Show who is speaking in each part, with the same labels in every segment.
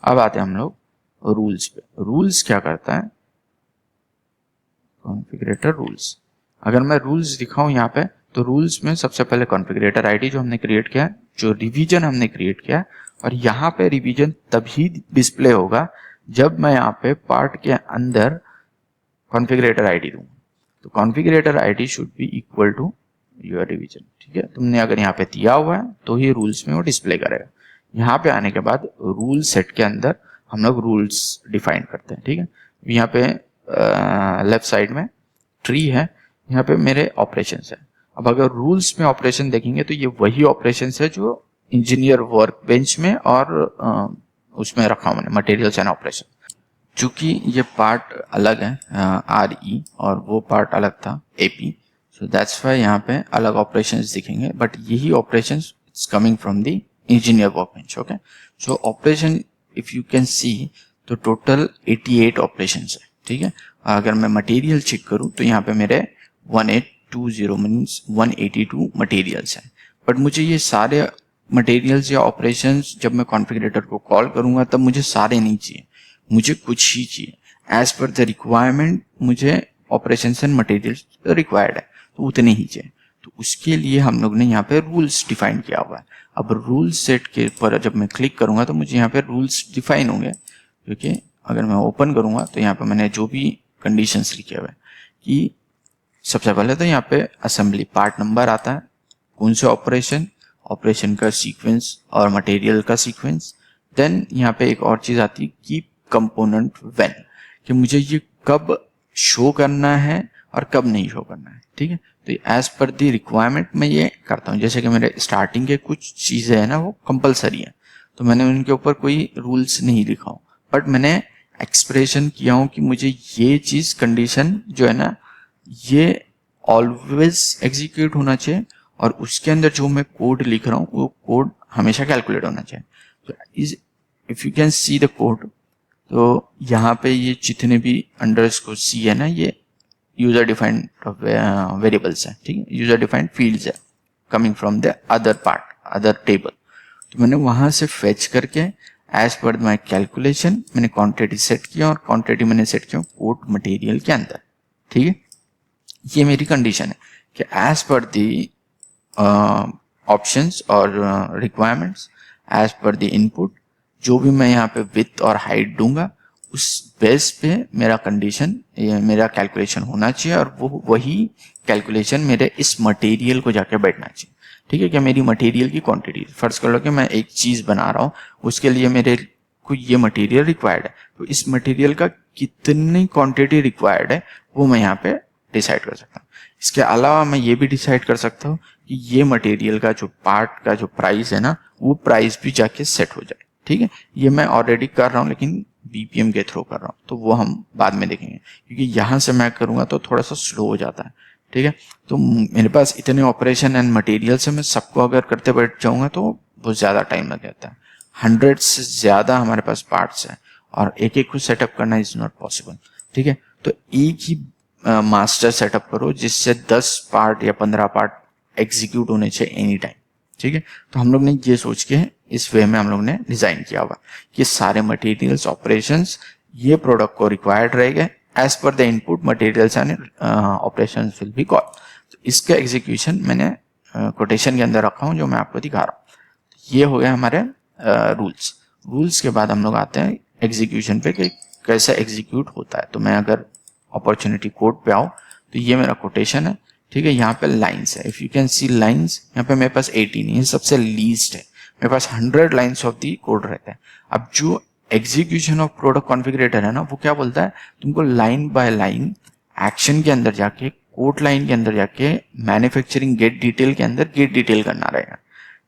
Speaker 1: अब आते हैं हम लोग रूल्स पे। रूल्स क्या करता है, कॉन्फ़िगरेटर रूल्स। अगर मैं रूल्स दिखाऊं यहाँ पे, तो रूल्स में सबसे पहले कॉन्फ़िगरेटर आईडी जो हमने क्रिएट किया है, जो रिवीजन हमने क्रिएट किया है, और यहाँ पे रिवीजन तभी डिस्प्ले होगा जब मैं यहाँ पे पार्ट के अंदर कॉन्फ़िगरेटर आईडी दूं। तो configurator ID should be equal to your revision. ठीक है, तुमने अगर यहाँ पे दिया हुआ है तो ही रूल्स में वो डिस्प्ले करेगा। यहाँ पे आने के बाद रूल सेट के अंदर हम लोग रूल्स डिफाइन करते हैं। ठीक है, यहाँ पे लेफ्ट साइड में ट्री है, यहाँ पे मेरे ऑपरेशंस है। अब अगर रूल्स में ऑपरेशन देखेंगे तो ये वही ऑपरेशंस है जो इंजीनियर वर्क बेंच में और उसमें रखा हूं मैंने, मटेरियल्स एंड ऑपरेशन। चूंकि ये पार्ट अलग है RE और वो पार्ट अलग था AP, सो दैट्स वाई यहाँ पे अलग ऑपरेशंस दिखेंगे, बट यही operations it's coming from the engineer workbench. Okay, so operation if you can see तो टोटल 88 ऑपरेशंस है। ठीक है, अगर मैं मटेरियल चेक करूँ तो यहाँ पे मेरे 1820 मीन्स 182 मटेरियल्स हैं, बट मुझे ये सारे मटेरियल्स या ऑपरेशंस जब मैं कॉन्फ़िगरेटर को कॉल करूंगा तब मुझे सारे नहीं चाहिए, मुझे कुछ ही चाहिए। एज पर द रिक्वायरमेंट मुझे ऑपरेशंस एंड मटेरियल्स रिक्वायर्ड है तो उतने ही चाहिए। तो उसके लिए हम लोग ने यहाँ पे रूल्स डिफाइन किया हुआ है। अब रूल सेट के ऊपर जब मैं क्लिक करूंगा तो मुझे यहाँ पे रूल्स डिफाइन होंगे, क्योंकि अगर मैं ओपन करूंगा तो यहाँ पे मैंने जो भी कंडीशंस लिखे हुए हैं कि सबसे पहले तो यहाँ पे असेंबली पार्ट नंबर आता है, कौन से ऑपरेशन का सीक्वेंस और मटेरियल का सीक्वेंस। देन यहाँ पे एक और चीज आती है कि कंपोनेंट व्हेन, कि मुझे ये कब शो करना है और कब नहीं शो करना है। ठीक है, तो एज पर दी रिक्वायरमेंट मैं ये करता हूँ। जैसे कि मेरे स्टार्टिंग के कुछ चीजें है ना वो कंपलसरी है, तो मैंने उनके ऊपर कोई रूल्स नहीं लिखा हूँ, बट मैंने एक्सप्रेशन किया हूँ कि मुझे ये चीज कंडीशन जो है ना ये ऑलवेज एग्जीक्यूट होना चाहिए, और उसके अंदर जो मैं कोड लिख रहा हूँ वो कोड हमेशा कैलकुलेट होना चाहिए। तो if you can see the code, तो यहाँ पे ये जितने भी अंडरस्कोर C है ना, ये यूजर डिफाइंड वेरिएबल्स है। ठीक है, यूजर डिफाइंड फील्ड्स है coming from the other part, other table. तो मैंने वहां से फेच करके एज पर माई कैलकुलेशन मैंने क्वांटिटी सेट किया, और क्वांटिटी मैंने सेट किया कोड मटेरियल के अंदर। ठीक है, ये मेरी कंडीशन है कि एज पर दी ऑप्शंस और requirements, as per the input, जो भी मैं यहाँ पे विड्थ और हाइट दूंगा उस बेस पे मेरा कंडीशन, मेरा कैलकुलेशन होना चाहिए, और वो वही कैलकुलेशन मेरे इस मटेरियल को जाके बैठना चाहिए। ठीक है, क्या मेरी मटेरियल की क्वांटिटी, फर्ज कर लो कि मैं एक चीज बना रहा हूँ, उसके लिए मेरे को ये मटेरियल रिक्वायर्ड है, तो इस मटेरियल का कितनी क्वांटिटी रिक्वायर्ड है वो मैं यहाँ पे डिसाइड कर सकता हूँ। इसके अलावा मैं ये भी डिसाइड कर सकता हूँ कि ये मटेरियल का जो पार्ट का जो प्राइस है ना वो प्राइस भी जाके सेट हो जाए। ठीक है, ये मैं ऑलरेडी कर रहा हूँ लेकिन BPM के थ्रू कर रहा हूँ, तो वो हम बाद में देखेंगे, क्योंकि यहाँ से मैं करूँगा तो थोड़ा सा स्लो हो जाता है। ठीक है, तो मेरे पास इतने ऑपरेशन एंड मटेरियल से मैं सबको अगर करते बैठ जाऊँगा तो बहुत ज़्यादा टाइम लग जाता है। 100 से ज़्यादा हमारे पास पार्ट्स हैं और एक एक को सेटअप करना इज नॉट पॉसिबल। ठीक है, तो एक ही मास्टर सेटअप करो जिससे 10 पार्ट या 15 पार्ट एग्जीक्यूट होने चाहिए एनी टाइम। ठीक है, तो हम लोग ने ये सोच के इस वे में हम लोग ने डिजाइन किया हुआ कि सारे मटेरियल्स ऑपरेशंस ये प्रोडक्ट को रिक्वायर्ड रहेगा as per the input materials and operations will be call. तो इसका एग्जीक्यूशन मैंने कोटेशन के अंदर रखा हूँ जो मैं आपको दिखा रहा हूँ। ये हो गया हमारे रूल्स के बाद हम लोग आते हैं एग्जीक्यूशन पे कि कैसे एग्जीक्यूट होता है। तो मैं अगर अपॉर्चुनिटी कोड पे आऊँ तो ये मेरा कोटेशन है। ठीक है, यहाँ पे लाइन्स है, if you can see lines, यहाँ पे मेरे पास 18 है, सबसे लीस्ट है। मेरे पास 100 लाइन्स ऑफ दी कोड रहता है। अब जो एग्जीक्यूशन ऑफ प्रोडक्ट कॉन्फ़िगरेटर है ना वो क्या बोलता है, तुमको लाइन बाय लाइन एक्शन के अंदर जाके, कोड लाइन के अंदर जाके मैन्युफैक्चरिंग गेट डिटेल के अंदर गेट डिटेल करना रहेगा।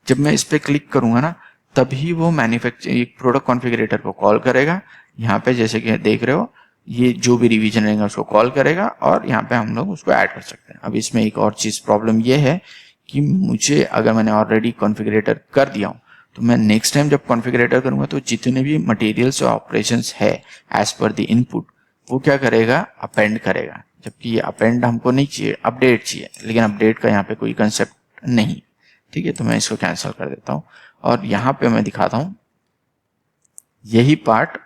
Speaker 1: जब मैं इस पे क्लिक करूंगा ना तभी वो मैन्युफैक्चरिंग प्रोडक्ट कॉन्फ़िगरेटर को कॉल करेगा। यहाँ पे जैसे कि देख रहे हो ये जो भी रिवीजन रहेगा उसको कॉल करेगा और यहाँ पे हम लोग उसको ऐड कर सकते हैं। अब इसमें एक और चीज प्रॉब्लम ये है कि मुझे अगर मैंने ऑलरेडी कॉन्फ़िगरेटर कर दिया हूँ तो मैं नेक्स्ट टाइम जब कॉन्फ़िगरेटर करूंगा तो जितने भी मटेरियल्स और ऑपरेशंस है एज पर द इनपुट वो क्या करेगा, अपेंड करेगा। जबकि ये अपेंड हमको नहीं चाहिए, अपडेट चाहिए, लेकिन अपडेट का यहाँ पे कोई कंसेप्ट नहीं। ठीक है, तो मैं इसको कैंसिल कर देता हूँ और यहाँ पे मैं दिखाता हूँ यही पार्ट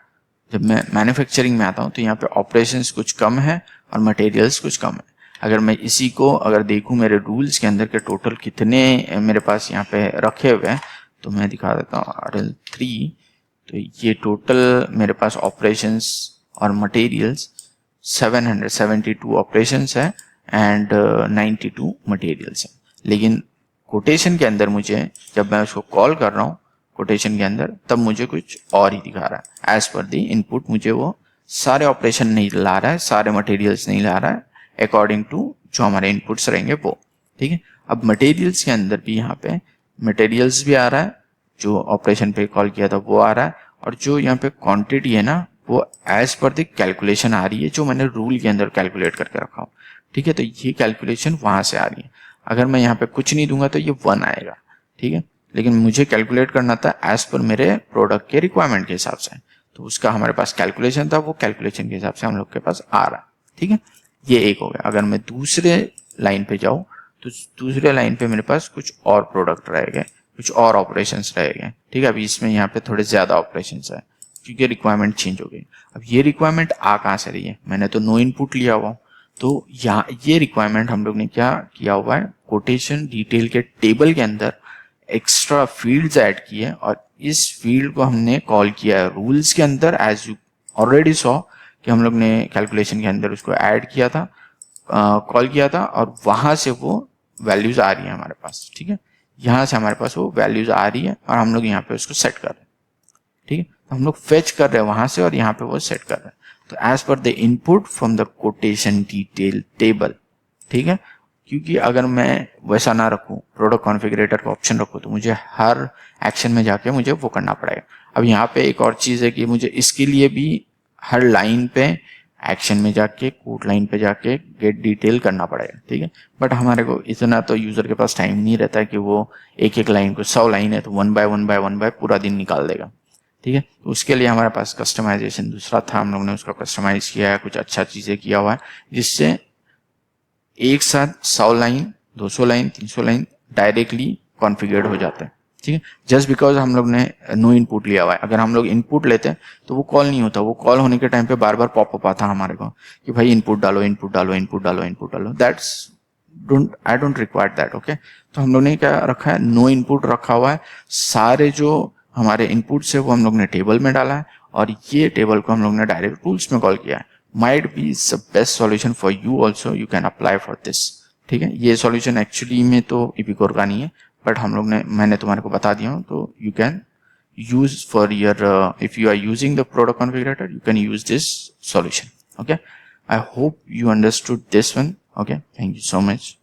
Speaker 1: जब मैं मैन्युफैक्चरिंग में आता हूँ तो यहाँ पे ऑपरेशंस कुछ कम है और मटेरियल्स कुछ कम है। अगर मैं इसी को अगर देखूँ मेरे रूल्स के अंदर के टोटल कितने मेरे पास यहाँ पे रखे हुए हैं, तो मैं दिखा देता हूँ RL3। तो ये टोटल मेरे पास ऑपरेशंस और मटेरियल्स 772 ऑपरेशंस है एंड 92 मटेरियल्स है। लेकिन कोटेशन के अंदर मुझे जब मैं उसको कॉल कर रहा हूँ कोटेशन के अंदर, तब मुझे कुछ और ही दिखा रहा है। एज पर दी इनपुट मुझे वो सारे ऑपरेशन नहीं ला रहा है, सारे मटेरियल्स नहीं ला रहा है, अकॉर्डिंग टू जो हमारे इनपुट्स रहेंगे वो। ठीक है, अब मटेरियल्स के अंदर भी यहाँ पे मटेरियल्स भी आ रहा है, जो ऑपरेशन पे कॉल किया था वो आ रहा है, और जो यहाँ पे क्वांटिटी है ना वो एज पर द कैलकुलेशन आ रही है जो मैंने रूल के अंदर कैलकुलेट करके रखा हूँ। ठीक है, तो ये कैलकुलेशन वहां से आ रही है। अगर मैं यहाँ पे कुछ नहीं दूंगा तो ये 1 आएगा। ठीक है, लेकिन मुझे कैलकुलेट करना था एज पर मेरे प्रोडक्ट के रिक्वायरमेंट के हिसाब से, तो उसका हमारे पास कैलकुलेशन था, वो कैलकुलेशन के हिसाब से हम लोग के पास आ रहा है। ठीक है, ये एक हो गया। अगर मैं दूसरे लाइन पे जाऊँ तो दूसरे लाइन पे मेरे पास कुछ और प्रोडक्ट रहेंगे, कुछ और ऑपरेशंस रहेंगे। ठीक है, अभी इसमें यहाँ पे थोड़े ज्यादा ऑपरेशंस है क्योंकि रिक्वायरमेंट चेंज हो गई। अब ये रिक्वायरमेंट आ कहाँ से रही है, मैंने तो नो इनपुट लिया हुआ, तो यहाँ ये रिक्वायरमेंट हम लोग ने क्या किया हुआ है, कोटेशन डिटेल के टेबल के अंदर एक्स्ट्रा फील्ड्स ऐड किए और इस फील्ड को हमने कॉल किया है रूल्स के अंदर। एज यू ऑलरेडी सॉ कि हम लोग ने कैलकुलेशन के अंदर उसको ऐड किया था, कॉल किया था, और वहां से वो वैल्यूज आ रही है हमारे पास। ठीक है, यहाँ से हमारे पास वो वैल्यूज आ रही है और हम लोग यहाँ पे उसको सेट कर रहे हैं। ठीक है, तो हम लोग फेच कर रहे हैं वहां से और यहाँ पे वो सेट कर रहे हैं। तो as per the input from the quotation detail table. ठीक है, क्योंकि अगर मैं वैसा ना रखूं, प्रोडक्ट कॉन्फ़िगरेटर का ऑप्शन रखूं, तो मुझे हर एक्शन में जाके मुझे वो करना पड़ेगा। अब यहाँ पे एक और चीज है कि मुझे इसके लिए भी हर लाइन पे एक्शन में जाके कोड लाइन पे जाके गेट डिटेल करना पड़ेगा। ठीक है, बट हमारे को इतना तो यूजर के पास टाइम नहीं रहता है कि वो एक एक लाइन को 100 लाइन है तो 1 बाय 1 पूरा दिन निकाल देगा। ठीक है, तो उसके लिए हमारे पास कस्टमाइजेशन दूसरा था, हम लोग ने उसका कस्टमाइज किया है, कुछ अच्छा चीजें किया हुआ है जिससे एक साथ 100 line 200 line 300 line directly configured हो जाता है। ठीक है, जस्ट बिकॉज हम लोग ने नो इनपुट लिया हुआ है। अगर हम लोग इनपुट लेते हैं तो वो कॉल नहीं होता, वो कॉल होने के टाइम पे बार बार पॉपअप आता हमारे को कि भाई इनपुट डालो इनपुट डालो इनपुट डालो इनपुट डालो। That's I don't require that. Okay, तो हम लोग ने क्या रखा है, नो इनपुट रखा हुआ है। सारे जो हमारे इनपुट्स है वो हम लोग ने टेबल में डाला है और ये टेबल को हम लोग ने डायरेक्ट रूल्स में कॉल किया है। might be the best solution for you also, you can apply for this। ठीक है, ये सॉल्यूशन एक्चुअली में तो इपिकोर का नहीं है, बट हम लोग ने मैंने तुम्हारे को बता दिया हूँ, तो you can use for your if you are using the product configurator you can use this solution. Okay, I hope you understood this one. Okay, thank you so much.